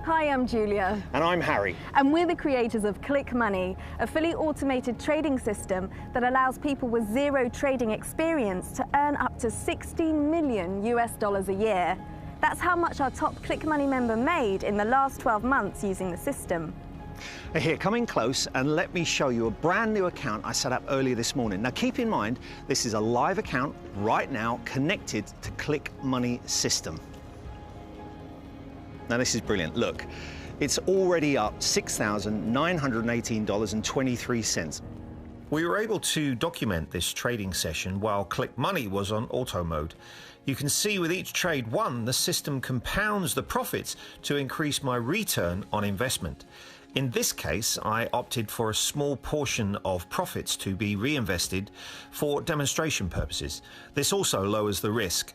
Hi, I'm Julia. And I'm Harry. And we're the creators of Click Money, a fully automated trading system that allows people with zero trading experience to earn up to $16 million a year. That's how much our top Click Money member made in the last 12 months using the system. Here, come in close and let me show you a brand new account I set up earlier this morning. Now keep in mind, this is a live account right now connected to Click Money system. Now this is brilliant. Look, it's already up $6,918.23. We were able to document this trading session while Click Money was on auto mode. You can see with each trade won, the system compounds the profits to increase my return on investment. In this case, I opted for a small portion of profits to be reinvested for demonstration purposes. This also lowers the risk.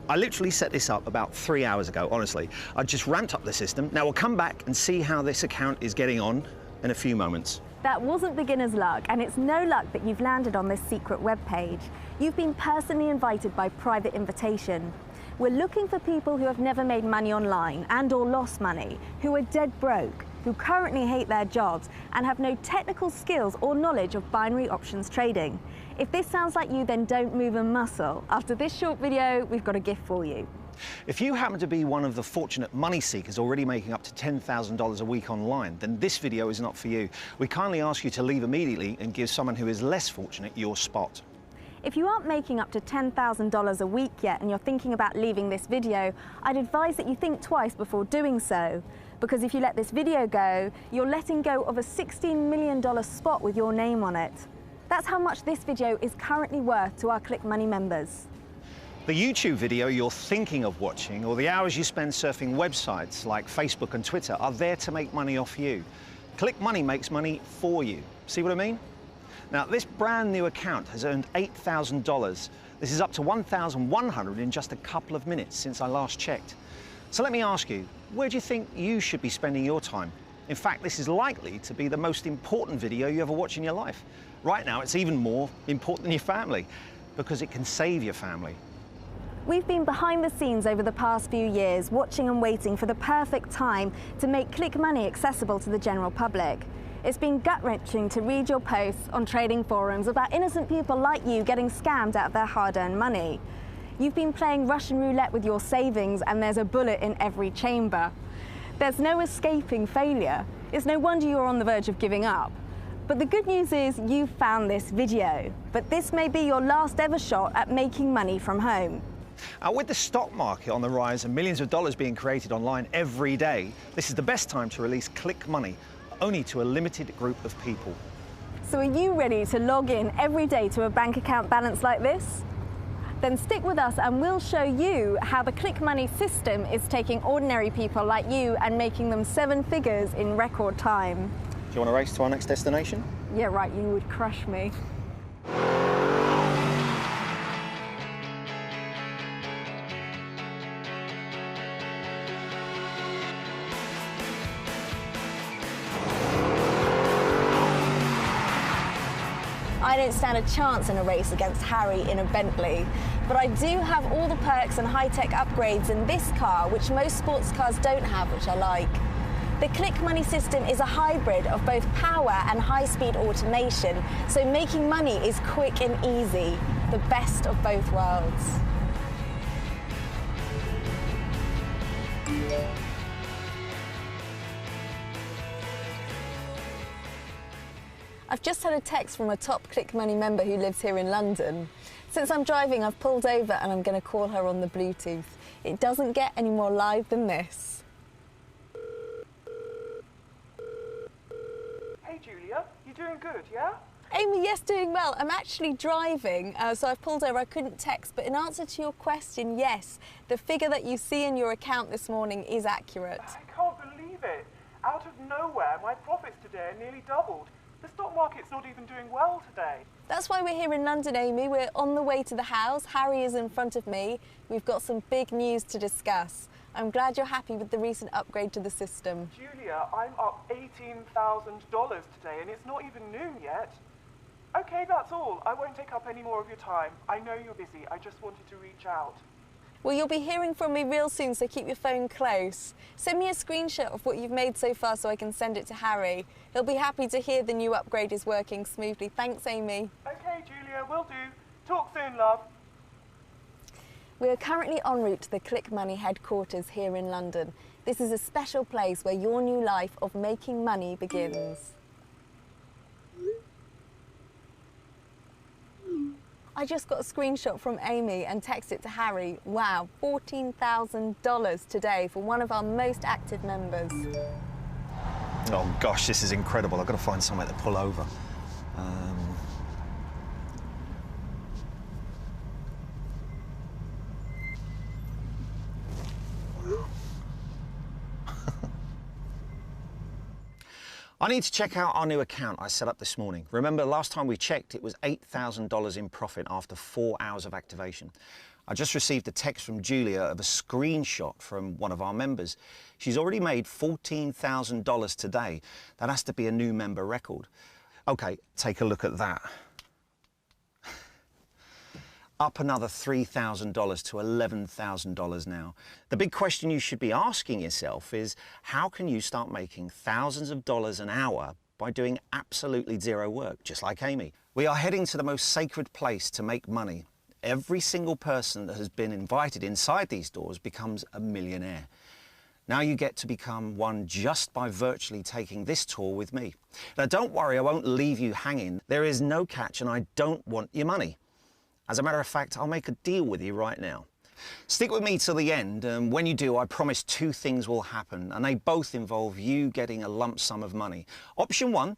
I literally set this up about 3 hours ago, honestly. I just ramped up the system. Now we'll come back and see how this account is getting on in a few moments. That wasn't beginner's luck, and it's no luck that you've landed on this secret webpage. You've been personally invited by private invitation. We're looking for people who have never made money online and/or lost money, who are dead broke, who currently hate their jobs and have no technical skills or knowledge of binary options trading. If this sounds like you, then don't move a muscle. After this short video, we've got a gift for you. If you happen to be one of the fortunate money seekers already making up to $10,000 a week online, then this video is not for you. We kindly ask you to leave immediately and give someone who is less fortunate your spot. If you aren't making up to $10,000 a week yet and you're thinking about leaving this video, I'd advise that you think twice before doing so. Because if you let this video go, you're letting go of a $16 million spot with your name on it. That's how much this video is currently worth to our Click Money members. The YouTube video you're thinking of watching, or the hours you spend surfing websites like Facebook and Twitter, are there to make money off you. Click Money makes money for you. See what I mean? Now, this brand new account has earned $8,000. This is up to $1,100 in just a couple of minutes since I last checked. So let me ask you, where do you think you should be spending your time? In fact, this is likely to be the most important video you ever watch in your life. Right now, it's even more important than your family, because it can save your family. We've been behind the scenes over the past few years, watching and waiting for the perfect time to make Click Money accessible to the general public. It's been gut-wrenching to read your posts on trading forums about innocent people like you getting scammed out of their hard-earned money. You've been playing Russian roulette with your savings, and there's a bullet in every chamber. There's no escaping failure. It's no wonder you're on the verge of giving up. But the good news is you've found this video. But this may be your last ever shot at making money from home. With the stock market on the rise and millions of dollars being created online every day, this is the best time to release Click Money, only to a limited group of people. So are you ready to log in every day to a bank account balance like this? Then stick with us and we'll show you how the Click Money system is taking ordinary people like you and making them 7 figures in record time. Do you want to race to our next destination? Yeah, right, you would crush me. I don't stand a chance in a race against Harry in a Bentley, but I do have all the perks and high-tech upgrades in this car, which most sports cars don't have, which I like. The Click Money system is a hybrid of both power and high-speed automation, so making money is quick and easy, the best of both worlds. I've just had a text from a top Click Money member who lives here in London. Since I'm driving, I've pulled over and I'm going to call her on the Bluetooth. It doesn't get any more live than this. Hey Julia, you doing good, yeah? Amy, yes, doing well. I'm actually driving, so I've pulled over. I couldn't text, but in answer to your question, yes, the figure that you see in your account this morning is accurate. I can't believe it. Out of nowhere, my profits today are nearly doubled. The stock market's not even doing well today. That's why we're here in London, Amy. We're on the way to the house. Harry is in front of me. We've got some big news to discuss. I'm glad you're happy with the recent upgrade to the system. Julia, I'm up $18,000 today and it's not even noon yet. Okay, that's all. I won't take up any more of your time. I know you're busy. I just wanted to reach out. Well, you'll be hearing from me real soon, so keep your phone close. Send me a screenshot of what you've made so far so I can send it to Harry. He'll be happy to hear the new upgrade is working smoothly. Thanks, Amy. Okay, Julia, will do. Talk soon, love. We are currently en route to the Click Money headquarters here in London. This is a special place where your new life of making money begins. I just got a screenshot from Amy and texted it to Harry. Wow, $14,000 today for one of our most active members. Oh gosh, this is incredible. I've got to find somewhere to pull over. I need to check out our new account I set up this morning. Remember, last time we checked, it was $8,000 in profit after 4 hours of activation. I just received a text from Julia of a screenshot from one of our members. She's already made $14,000 today. That has to be a new member record. Okay, take a look at that. Up another $3,000 to $11,000 now. The big question you should be asking yourself is, how can you start making thousands of dollars an hour by doing absolutely zero work, just like Amy? We are heading to the most sacred place to make money. Every single person that has been invited inside these doors becomes a millionaire. Now you get to become one just by virtually taking this tour with me. Now don't worry, I won't leave you hanging. There is no catch and I don't want your money. As a matter of fact, I'll make a deal with you right now. Stick with me till the end, and when you do, I promise 2 things will happen, and they both involve you getting a lump sum of money. Option 1,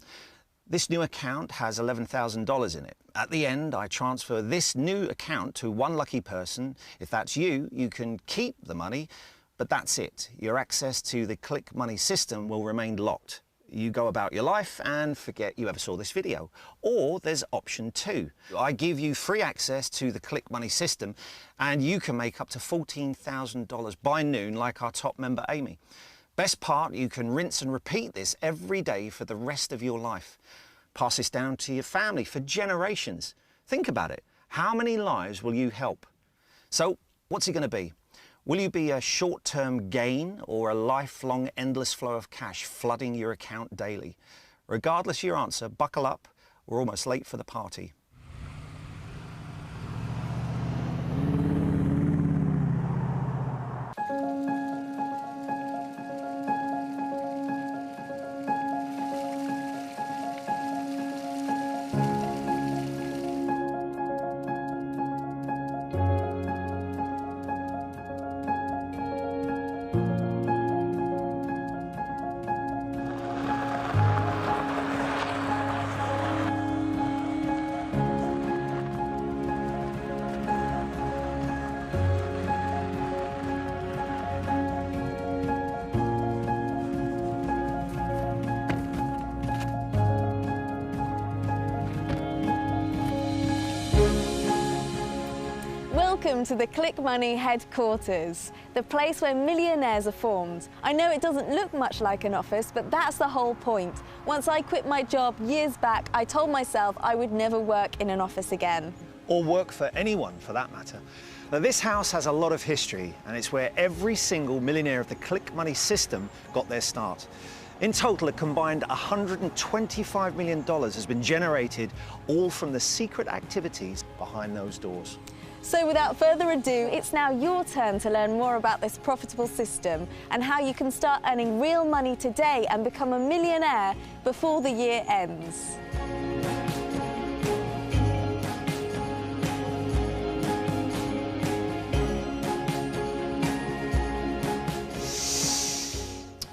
this new account has $11,000 in it. At the end, I transfer this new account to one lucky person. If that's you, you can keep the money, but that's it. Your access to the Click Money system will remain locked. You go about your life and forget you ever saw this video. Or there's option 2. I give you free access to the Click Money system and you can make up to $14,000 by noon like our top member Amy. Best part, you can rinse and repeat this every day for the rest of your life. Pass this down to your family for generations. Think about it. How many lives will you help? So what's it going to be? Will you be a short-term gain or a lifelong endless flow of cash flooding your account daily? Regardless of your answer, buckle up. We're almost late for the party. Welcome to the Click Money headquarters, the place where millionaires are formed. I know it doesn't look much like an office, but that's the whole point. Once I quit my job years back, I told myself I would never work in an office again. Or work for anyone, for that matter. Now, this house has a lot of history, and it's where every single millionaire of the Click Money system got their start. In total, a combined $125 million has been generated, all from the secret activities behind those doors. So without further ado, it's now your turn to learn more about this profitable system and how you can start earning real money today and become a millionaire before the year ends.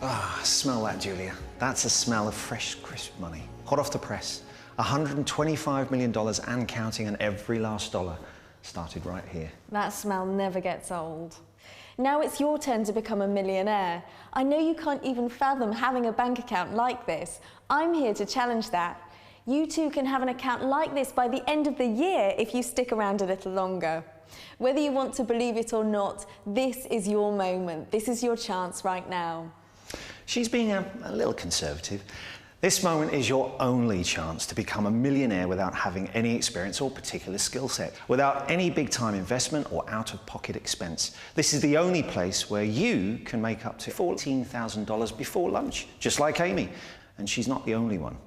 Ah, smell that, Julia. That's a smell of fresh, crisp money. Hot off the press. $125 million and counting, and every last dollar started right here. That smell never gets old. Now it's your turn to become a millionaire. I know you can't even fathom having a bank account like this. I'm here to challenge that. You too can have an account like this by the end of the year if you stick around a little longer. Whether you want to believe it or not, this is your moment. This is your chance right now. She's being a little conservative. This moment is your only chance to become a millionaire without having any experience or particular skill set, without any big-time investment or out-of-pocket expense. This is the only place where you can make up to $14,000 before lunch, just like Amy. And she's not the only one.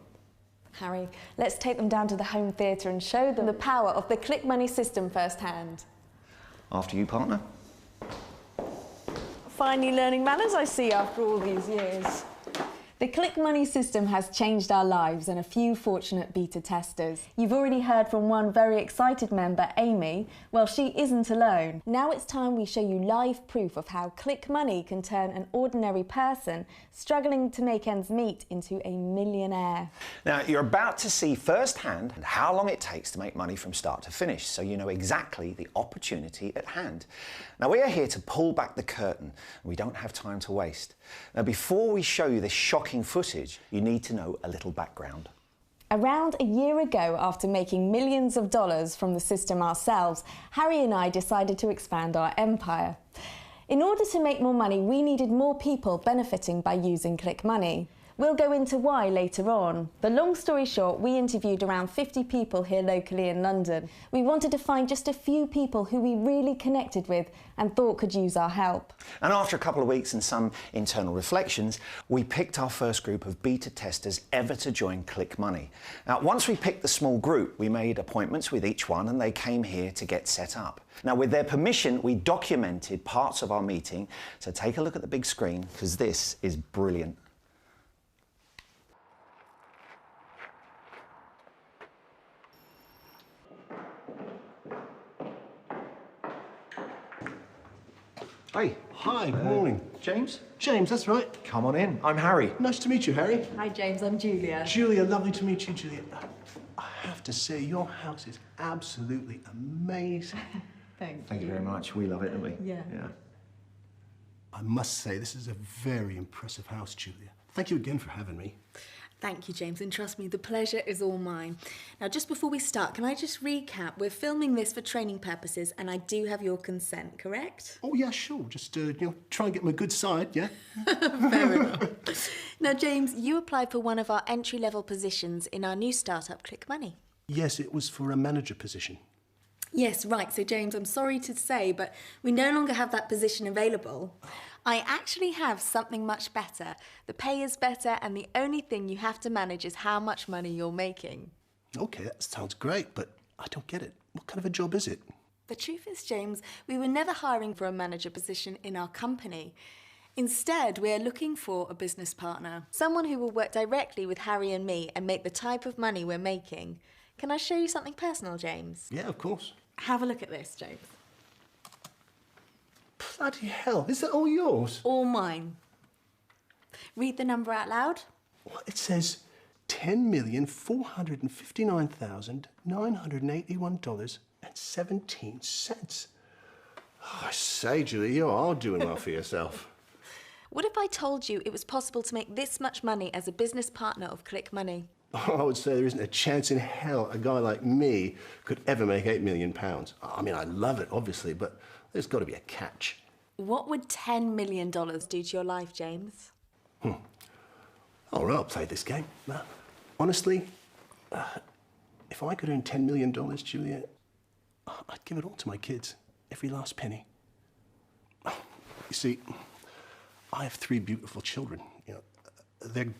Harry, let's take them down to the home theatre and show them the power of the Click Money system firsthand. After you, partner. Finally learning manners, I see, after all these years. The Click Money system has changed our lives and a few fortunate beta testers. You've already heard from one very excited member, Amy. Well, she isn't alone. Now it's time we show you live proof of how Click Money can turn an ordinary person struggling to make ends meet into a millionaire. Now, you're about to see firsthand how long it takes to make money from start to finish, so you know exactly the opportunity at hand. Now, we are here to pull back the curtain. We don't have time to waste. Now, before we show you this shocking footage, you need to know a little background. Around a year ago, after making millions of dollars from the system ourselves, Harry and I decided to expand our empire. In order to make more money, we needed more people benefiting by using Click Money. We'll go into why later on. But long story short, we interviewed around 50 people here locally in London. We wanted to find just a few people who we really connected with and thought could use our help. And after a couple of weeks and some internal reflections, we picked our first group of beta testers ever to join Click Money. Now, once we picked the small group, we made appointments with each one and they came here to get set up. Now, with their permission, we documented parts of our meeting, so take a look at the big screen, because this is brilliant. Hey. Hi, good morning. James? James, that's right. Come on in. I'm Harry. Nice to meet you, Harry. Hi James, I'm Julia. Julia, lovely to meet you, Julia. I have to say, your house is absolutely amazing. Thank you very much. We love it, don't we? Yeah. I must say, this is a very impressive house, Julia. Thank you again for having me. Thank you, James, and trust me, the pleasure is all mine. Now, just before we start, can I just recap? We're filming this for training purposes, and I do have your consent, correct? Oh, yeah, sure. Just, try and get my good side, yeah? Fair enough. Now, James, you applied for one of our entry-level positions in our new startup, Click Money. Yes, it was for a manager position. Yes, right. So, James, I'm sorry to say, but we no longer have that position available. I actually have something much better. The pay is better, and the only thing you have to manage is how much money you're making. Okay, that sounds great, but I don't get it. What kind of a job is it? The truth is, James, we were never hiring for a manager position in our company. Instead, we are looking for a business partner, someone who will work directly with Harry and me and make the type of money we're making. Can I show you something personal, James? Yeah, of course. Have a look at this, James. Bloody hell, is that all yours? All mine. Read the number out loud. What? It says $10,459,981.17. Oh, I say, Julie, you are doing well for yourself. What if I told you it was possible to make this much money as a business partner of Click Money? Oh, I would say there isn't a chance in hell a guy like me could ever make £8 million. I mean, I love it, obviously, but there's got to be a catch. What would $10 million do to your life, James? All right, I'll play this game. Honestly, if I could earn $10 million, Julia, I'd give it all to my kids, every last penny. You see, I have 3 beautiful children. You know,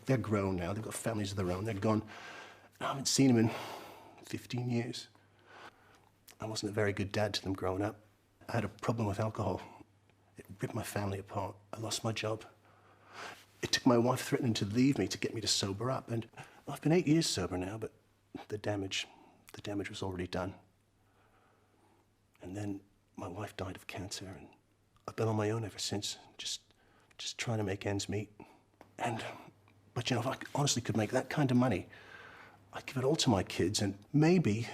they're grown now. They've got families of their own. They're gone. I haven't seen them in 15 years. I wasn't a very good dad to them growing up. I had a problem with alcohol. It ripped my family apart. I lost my job. It took my wife threatening to leave me to get me to sober up. And I've been 8 years sober now, but the damage was already done. And then my wife died of cancer, and I've been on my own ever since, just trying to make ends meet. But you know, if I honestly could make that kind of money, I'd give it all to my kids, and maybe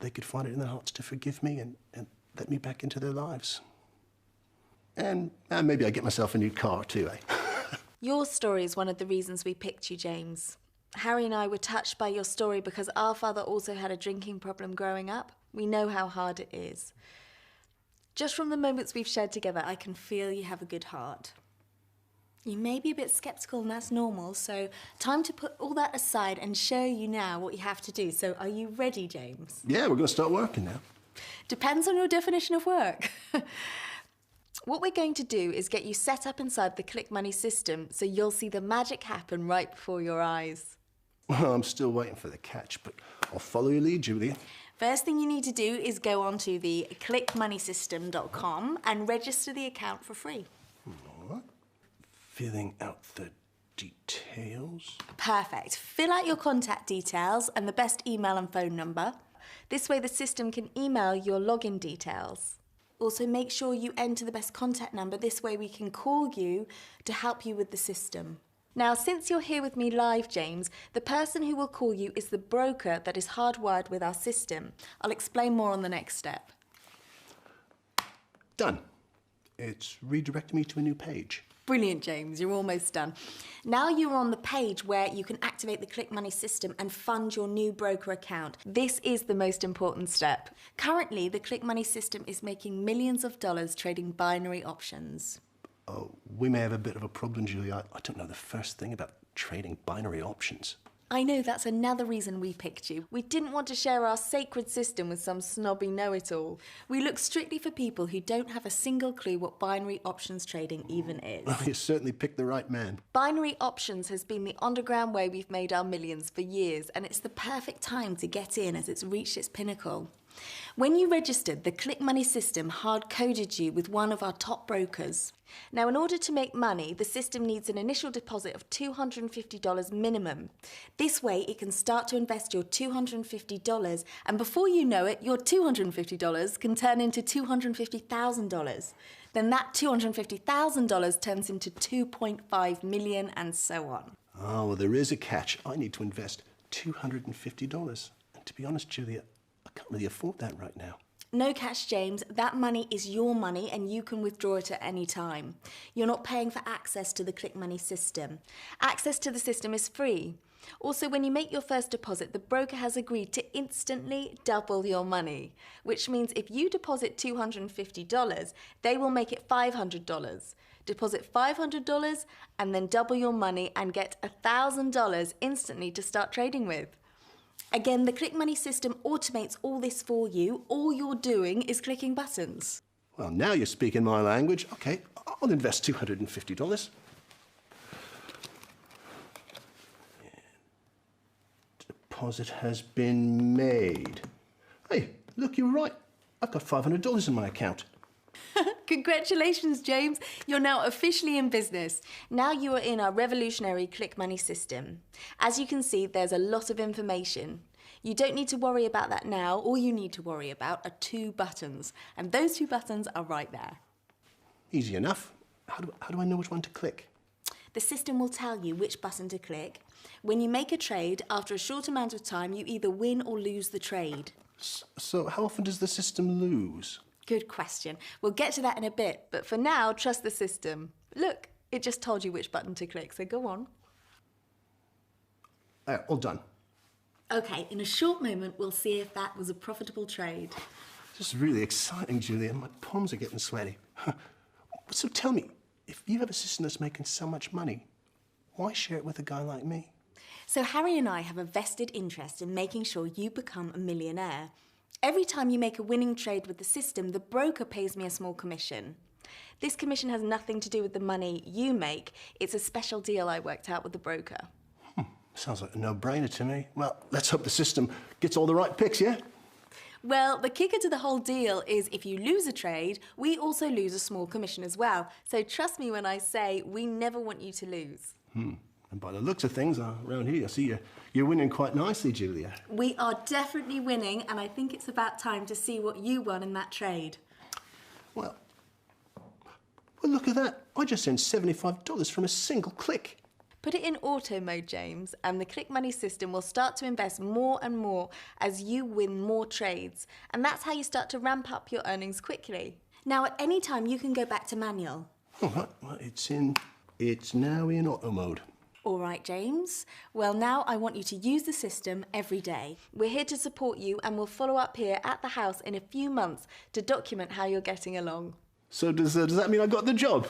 they could find it in their hearts to forgive me and let me back into their lives. And maybe I'd get myself a new car too, eh? Your story is one of the reasons we picked you, James. Harry and I were touched by your story because our father also had a drinking problem growing up. We know how hard it is. Just from the moments we've shared together, I can feel you have a good heart. You may be a bit sceptical, and that's normal, so time to put all that aside and show you now what you have to do. So are you ready, James? Yeah, we're going to start working now. Depends on your definition of work. What we're going to do is get you set up inside the Click Money system so you'll see the magic happen right before your eyes. Well, I'm still waiting for the catch, but I'll follow your lead, Julia. First thing you need to do is go onto the clickmoneysystem.com and register the account for free. What? Filling out the details? Perfect. Fill out your contact details and the best email and phone number. This way the system can email your login details. Also make sure you enter the best contact number. This way we can call you to help you with the system. Now, since you're here with me live, James, the person who will call you is the broker that is hardwired with our system. I'll explain more on the next step. Done. It's redirecting me to a new page. Brilliant, James. You're almost done. Now you're on the page where you can activate the Click Money system and fund your new broker account. This is the most important step. Currently, the Click Money system is making millions of dollars trading binary options. Oh, we may have a bit of a problem, Julia. I don't know the first thing about trading binary options. I know, that's another reason we picked you. We didn't want to share our sacred system with some snobby know-it-all. We look strictly for people who don't have a single clue what binary options trading even is. Well, you certainly picked the right man. Binary options has been the underground way we've made our millions for years, and it's the perfect time to get in as it's reached its pinnacle. When you registered, the Click Money system hard-coded you with one of our top brokers. Now, in order to make money, the system needs an initial deposit of $250 minimum. This way, it can start to invest your $250, and before you know it, your $250 can turn into $250,000. Then that $250,000 turns into $2.5 million, and so on. Oh, well, there is a catch. I need to invest $250. And to be honest, Julia, I can't really afford that right now. No catch, James. That money is your money and you can withdraw it at any time. You're not paying for access to the Click Money system. Access to the system is free. Also, when you make your first deposit, the broker has agreed to instantly double your money, which means if you deposit $250, they will make it $500. Deposit $500 and then double your money and get $1,000 instantly to start trading with. Again, the Click Money system automates all this for you. All you're doing is clicking buttons. Well, now you're speaking my language. Okay, I'll invest $250. Deposit has been made. Hey, look, you're right. I've got $500 in my account. Congratulations, James. You're now officially in business. Now you are in our revolutionary Click Money system. As you can see, there's a lot of information. You don't need to worry about that now. All you need to worry about are 2 buttons. And those 2 buttons are right there. Easy enough. How do I know which one to click? The system will tell you which button to click. When you make a trade, after a short amount of time, you either win or lose the trade. So how often does the system lose? Good question. We'll get to that in a bit, but for now, trust the system. Look, it just told you which button to click, so go on. All done. Okay, in a short moment, we'll see if that was a profitable trade. This is really exciting, Julia. My palms are getting sweaty. So tell me, if you have a system that's making so much money, why share it with a guy like me? So Harry and I have a vested interest in making sure you become a millionaire. Every time you make a winning trade with the system, the broker pays me a small commission. This commission has nothing to do with the money you make. It's a special deal I worked out with the broker. Sounds like a no-brainer to me. Well, let's hope the system gets all the right picks, yeah? Well, the kicker to the whole deal is if you lose a trade, we also lose a small commission as well. So trust me when I say we never want you to lose. And by the looks of things around here, I see you're winning quite nicely, Julia. We are definitely winning, and I think it's about time to see what you won in that trade. Well, look at that. I just earned $75 from a single click. Put it in auto mode, James, and the Click Money system will start to invest more and more as you win more trades. And that's how you start to ramp up your earnings quickly. Now, at any time, you can go back to manual. All right, well, it's now in auto mode. All right, James. Well, now I want you to use the system every day. We're here to support you and we'll follow up here at the house in a few months to document how you're getting along. So does that mean I got the job?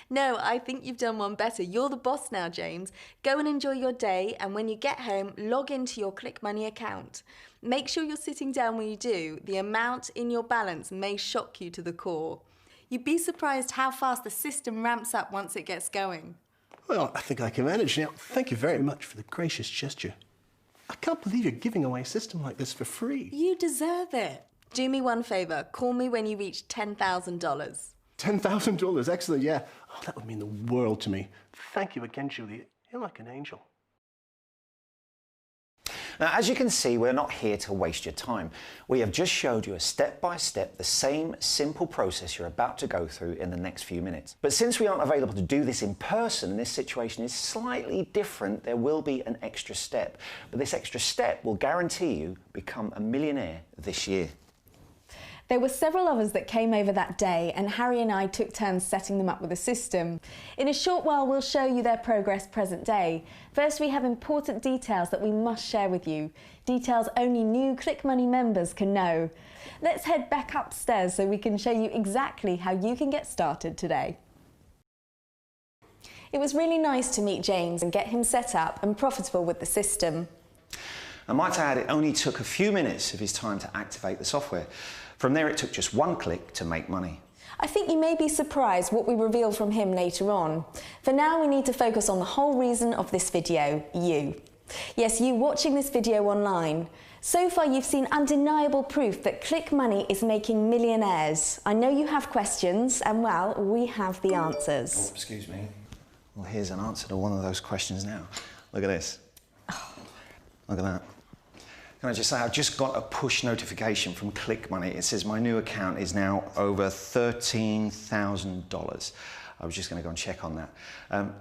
No, I think you've done one better. You're the boss now, James. Go and enjoy your day, and when you get home, log into your ClickMoney account. Make sure you're sitting down when you do. The amount in your balance may shock you to the core. You'd be surprised how fast the system ramps up once it gets going. Well, I think I can manage now. Thank you very much for the gracious gesture. I can't believe you're giving away a system like this for free. You deserve it. Do me one favour. Call me when you reach $10,000. $10,000, excellent, yeah. Oh, that would mean the world to me. Thank you again, Julia. You're like an angel. Now, as you can see, we're not here to waste your time. We have just showed you a step-by-step, the same simple process you're about to go through in the next few minutes. But since we aren't available to do this in person, and this situation is slightly different, there will be an extra step. But this extra step will guarantee you become a millionaire this year. There were several others that came over that day, and Harry and I took turns setting them up with a system. In a short while, we'll show you their progress present day. First, we have important details that we must share with you. Details only new ClickMoney members can know. Let's head back upstairs so we can show you exactly how you can get started today. It was really nice to meet James and get him set up and profitable with the system. I might add, it only took a few minutes of his time to activate the software. From there, it took just one click to make money. I think you may be surprised what we reveal from him later on. For now, we need to focus on the whole reason of this video, you. Yes, you watching this video online. So far, you've seen undeniable proof that ClickMoney is making millionaires. I know you have questions, and well, we have the answers. Oh, excuse me. Well, here's an answer to one of those questions now. Look at this. Look at that. Can I just say, I've just got a push notification from ClickMoney. It says my new account is now over $13,000. I was just going to go and check on that.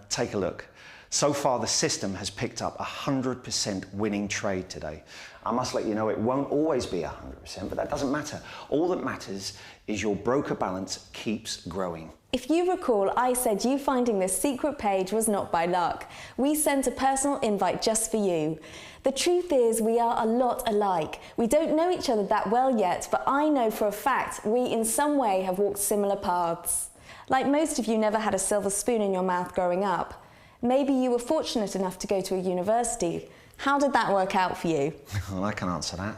Take a look. So far, the system has picked up 100% winning trade today. I must let you know it won't always be 100%, but that doesn't matter. All that matters is your broker balance keeps growing. If you recall, I said you finding this secret page was not by luck. We sent a personal invite just for you. The truth is, we are a lot alike. We don't know each other that well yet, but I know for a fact we in some way have walked similar paths. Like most of you never had a silver spoon in your mouth growing up. Maybe you were fortunate enough to go to a university. How did that work out for you? Well, I can answer that.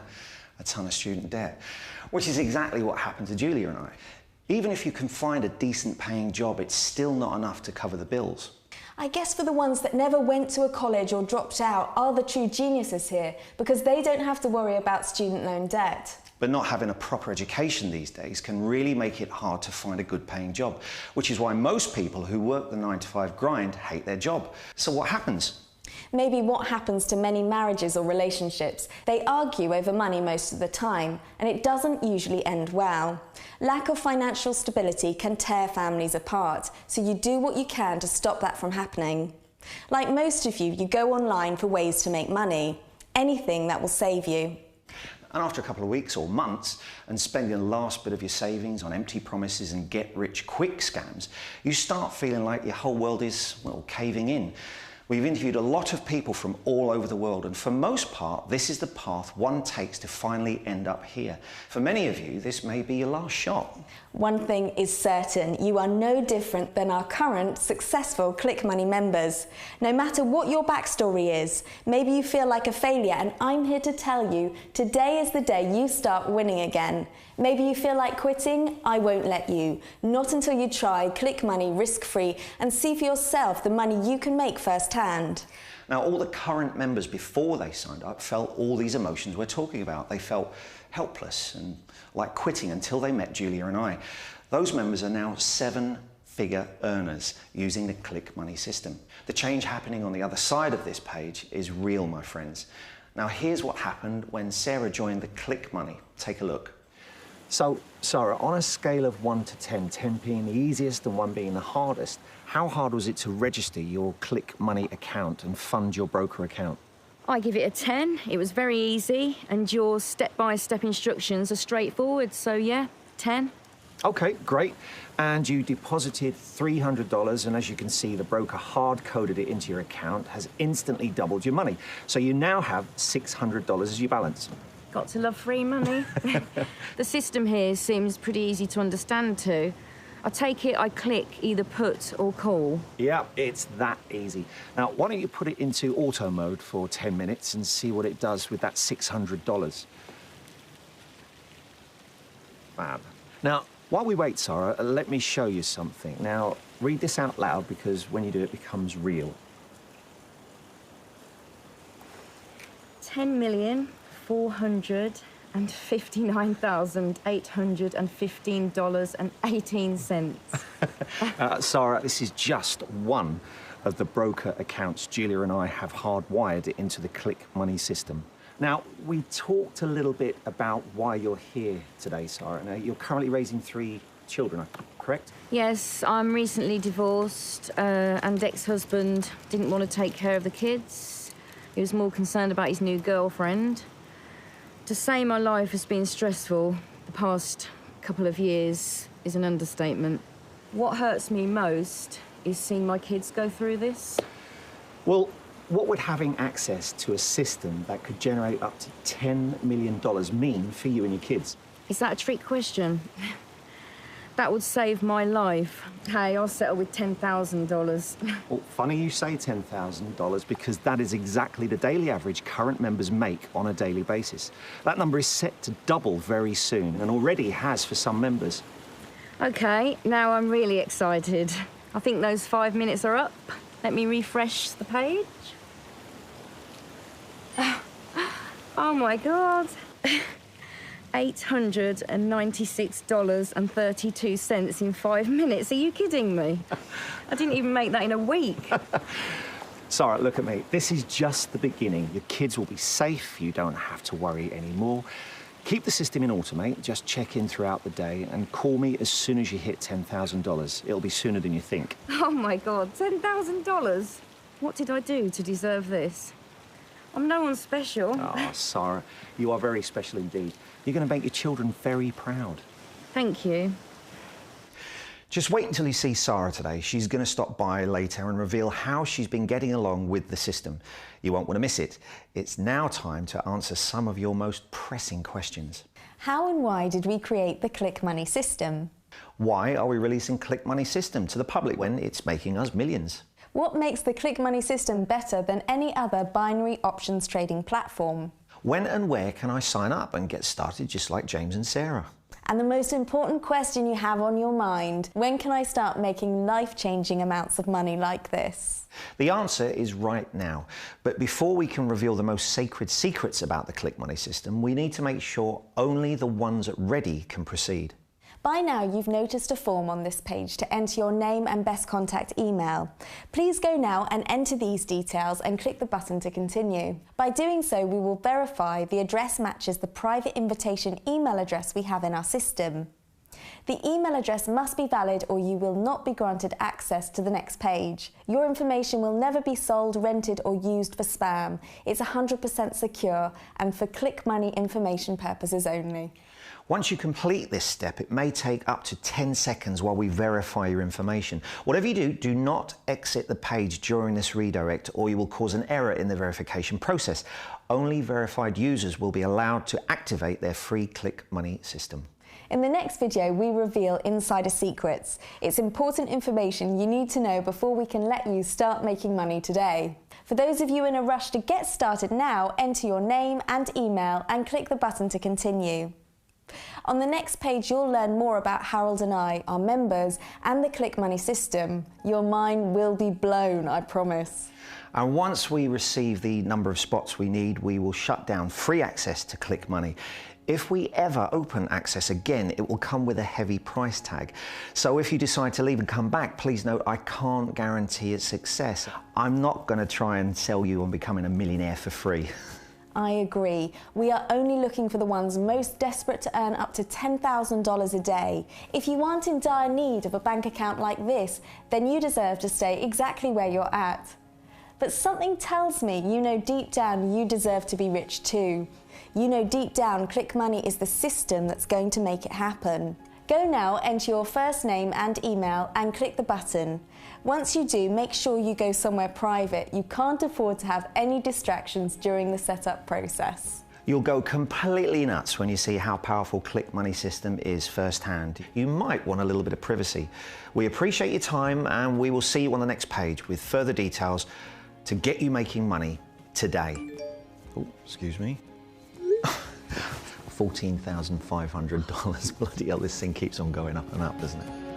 A ton of student debt, which is exactly what happened to Julia and I. Even if you can find a decent paying job, it's still not enough to cover the bills. I guess for the ones that never went to a college or dropped out are the true geniuses here, because they don't have to worry about student loan debt. But not having a proper education these days can really make it hard to find a good paying job, which is why most people who work the 9-to-5 grind hate their job. So what happens? Maybe what happens to many marriages or relationships. They argue over money most of the time, and it doesn't usually end well. Lack of financial stability can tear families apart, so you do what you can to stop that from happening. Like most of you, you go online for ways to make money. Anything that will save you. And after a couple of weeks or months and spending the last bit of your savings on empty promises and get-rich-quick scams, you start feeling like your whole world is, well, caving in. We've interviewed a lot of people from all over the world, and for most part, this is the path one takes to finally end up here. For many of you, this may be your last shot. One thing is certain, you are no different than our current successful ClickMoney members. No matter what your backstory is, maybe you feel like a failure, and I'm here to tell you, today is the day you start winning again. Maybe you feel like quitting, I won't let you. Not until you try ClickMoney risk-free and see for yourself the money you can make firsthand. Now, all the current members before they signed up felt all these emotions we're talking about. They felt helpless and like quitting until they met Julia and I. Those members are now 7-figure earners using the ClickMoney system. The change happening on the other side of this page is real, my friends. Now, here's what happened when Sarah joined the ClickMoney. Take a look. So, Sarah, on a scale of 1 to 10, 10 being the easiest and 1 being the hardest, how hard was it to register your ClickMoney account and fund your broker account? I give it a 10. It was very easy, and your step-by-step instructions are straightforward, so yeah, 10. Okay, great. And you deposited $300, and as you can see, the broker hard-coded it into your account, has instantly doubled your money. So you now have $600 as your balance. Got to love free money. The system here seems pretty easy to understand too. I take it I click either put or call. Yeah, it's that easy. Now, why don't you put it into auto mode for 10 minutes and see what it does with that $600? Fab. Now, while we wait, Sarah, let me show you something. Now, read this out loud because when you do, it becomes real. $10,459,815.18. Sarah, this is just one of the broker accounts Julia and I have hardwired into the Click Money system. Now, we talked a little bit about why you're here today, Sarah. Now, you're currently raising 3 children, correct? Yes, I'm recently divorced and ex-husband didn't want to take care of the kids. He was more concerned about his new girlfriend. To say my life has been stressful the past couple of years is an understatement. What hurts me most is seeing my kids go through this. Well, what would having access to a system that could generate up to $10 million mean for you and your kids? Is that a trick question? That would save my life. Hey, I'll settle with $10,000. Well, funny you say $10,000 because that is exactly the daily average current members make on a daily basis. That number is set to double very soon and already has for some members. OK, now I'm really excited. I think those 5 minutes are up. Let me refresh the page. Oh, my God. $896.32 in 5 minutes. Are you kidding me? I didn't even make that in a week. Sarah, look at me. This is just the beginning. Your kids will be safe. You don't have to worry anymore. Keep the system in Automate. Just check in throughout the day and call me as soon as you hit $10,000. It'll be sooner than you think. Oh, my God, $10,000? What did I do to deserve this? I'm no one special. Oh, Sarah, you are very special indeed. You're going to make your children very proud. Thank you. Just wait until you see Sarah today. She's going to stop by later and reveal how she's been getting along with the system. You won't want to miss it. It's now time to answer some of your most pressing questions. How and why did we create the Click Money system? Why are we releasing Click Money system to the public when it's making us millions? What makes the Click Money system better than any other binary options trading platform? When and where can I sign up and get started just like James and Sarah? And the most important question you have on your mind, when can I start making life-changing amounts of money like this? The answer is right now. But before we can reveal the most sacred secrets about the Click Money system, we need to make sure only the ones ready can proceed. By now, you've noticed a form on this page to enter your name and best contact email. Please go now and enter these details and click the button to continue. By doing so, we will verify the address matches the private invitation email address we have in our system. The email address must be valid or you will not be granted access to the next page. Your information will never be sold, rented or used for spam. It's 100% secure and for Click Money information purposes only. Once you complete this step, it may take up to 10 seconds while we verify your information. Whatever you do, do not exit the page during this redirect or you will cause an error in the verification process. Only verified users will be allowed to activate their free Click Money system. In the next video, we reveal insider secrets. It's important information you need to know before we can let you start making money today. For those of you in a rush to get started now, enter your name and email and click the button to continue. On the next page, you'll learn more about Harold and I, our members, and the Click Money system. Your mind will be blown, I promise. And once we receive the number of spots we need, we will shut down free access to Click Money. If we ever open access again, it will come with a heavy price tag. So if you decide to leave and come back, please note I can't guarantee its success. I'm not going to try and sell you on becoming a millionaire for free. I agree. We are only looking for the ones most desperate to earn up to $10,000 a day. If you aren't in dire need of a bank account like this, then you deserve to stay exactly where you're at. But something tells me you know deep down you deserve to be rich too. You know deep down Click Money is the system that's going to make it happen. Go now, enter your first name and email and click the button. Once you do, make sure you go somewhere private. You can't afford to have any distractions during the setup process. You'll go completely nuts when you see how powerful Click Money system is firsthand. You might want a little bit of privacy. We appreciate your time, and we will see you on the next page with further details to get you making money today. Oh, excuse me. $14,500. Bloody hell, this thing keeps on going up and up, doesn't it?